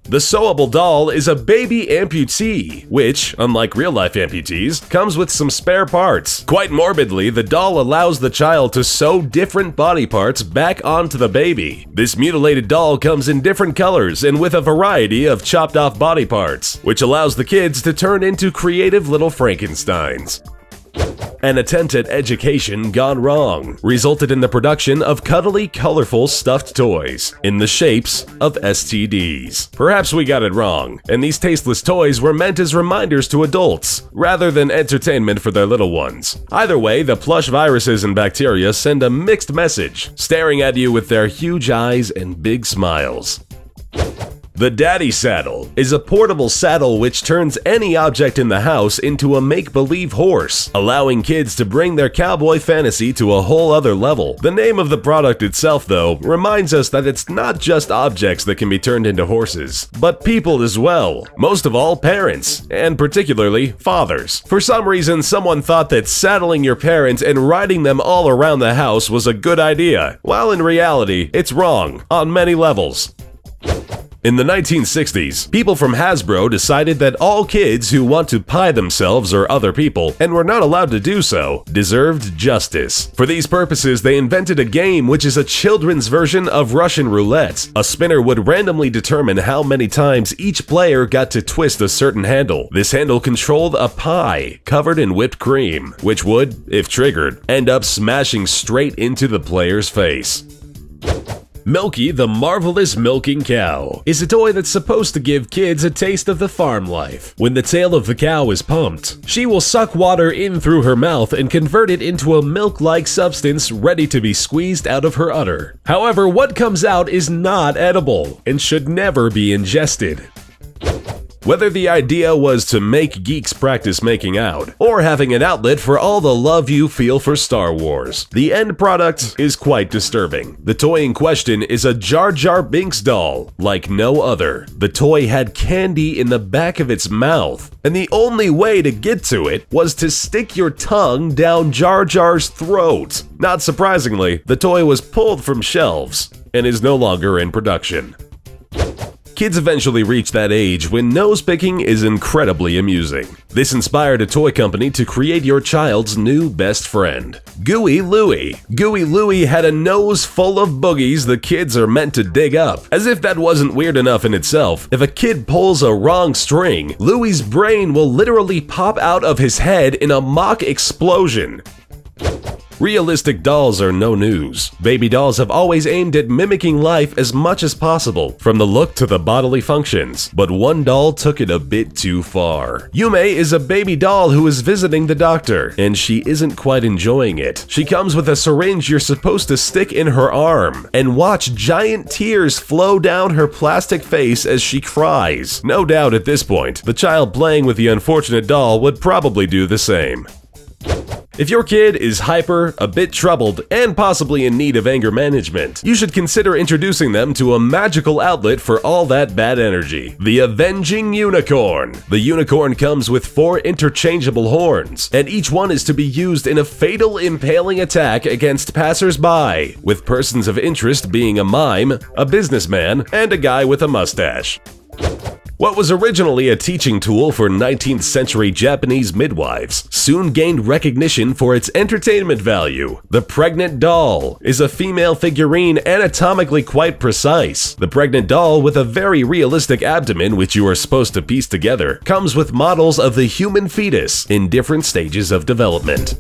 The sewable doll is a baby amputee, which, unlike real-life amputees, comes with some spare parts. Quite morbidly, the doll allows the child to sew different body parts back onto the baby. This mutilated doll comes in different colors and with a variety of chopped-off body parts, which allows the kids to turn into creative little Frankensteins. An attempt at education gone wrong resulted in the production of cuddly, colorful stuffed toys in the shapes of STDs. Perhaps we got it wrong, and these tasteless toys were meant as reminders to adults, rather than entertainment for their little ones. Either way, the plush viruses and bacteria send a mixed message, staring at you with their huge eyes and big smiles. The Daddy Saddle is a portable saddle which turns any object in the house into a make-believe horse, allowing kids to bring their cowboy fantasy to a whole other level. The name of the product itself, though, reminds us that it's not just objects that can be turned into horses, but people as well. Most of all, parents, and particularly fathers. For some reason, someone thought that saddling your parents and riding them all around the house was a good idea, while in reality, it's wrong on many levels. In the 1960s, people from Hasbro decided that all kids who want to pie themselves or other people, and were not allowed to do so, deserved justice. For these purposes, they invented a game which is a children's version of Russian roulette. A spinner would randomly determine how many times each player got to twist a certain handle. This handle controlled a pie covered in whipped cream, which would, if triggered, end up smashing straight into the player's face. MILKY, the Marvelous Milking Cow, is a toy that's supposed to give kids a taste of the farm life. When the tail of the cow is pumped, she will suck water in through her mouth and convert it into a milk-like substance ready to be squeezed out of her udder. However, what comes out is not edible and should never be ingested. Whether the idea was to make geeks practice making out, or having an outlet for all the love you feel for Star Wars, the end product is quite disturbing. The toy in question is a Jar Jar Binks doll, like no other. The toy had candy in the back of its mouth, and the only way to get to it was to stick your tongue down Jar Jar's throat. Not surprisingly, the toy was pulled from shelves and is no longer in production. Kids eventually reach that age when nose-picking is incredibly amusing. This inspired a toy company to create your child's new best friend, GOOEY LOUIE. GOOEY LOUIE had a nose full of boogies the kids are meant to dig up. As if that wasn't weird enough in itself, if a kid pulls a wrong string, Louie's brain will literally pop out of his head in a mock explosion. Realistic dolls are no news. Baby dolls have always aimed at mimicking life as much as possible, from the look to the bodily functions, but one doll took it a bit too far. Yume is a baby doll who is visiting the doctor, and she isn't quite enjoying it. She comes with a syringe you're supposed to stick in her arm, and watch giant tears flow down her plastic face as she cries. No doubt at this point, the child playing with the unfortunate doll would probably do the same. If your kid is hyper, a bit troubled, and possibly in need of anger management, you should consider introducing them to a magical outlet for all that bad energy: the Avenging Unicorn. The unicorn comes with 4 interchangeable horns, and each one is to be used in a fatal impaling attack against passers-by, with persons of interest being a mime, a businessman, and a guy with a mustache. What was originally a teaching tool for 19th century Japanese midwives soon gained recognition for its entertainment value. The pregnant doll is a female figurine anatomically quite precise. The pregnant doll, with a very realistic abdomen which you are supposed to piece together, comes with models of the human fetus in different stages of development.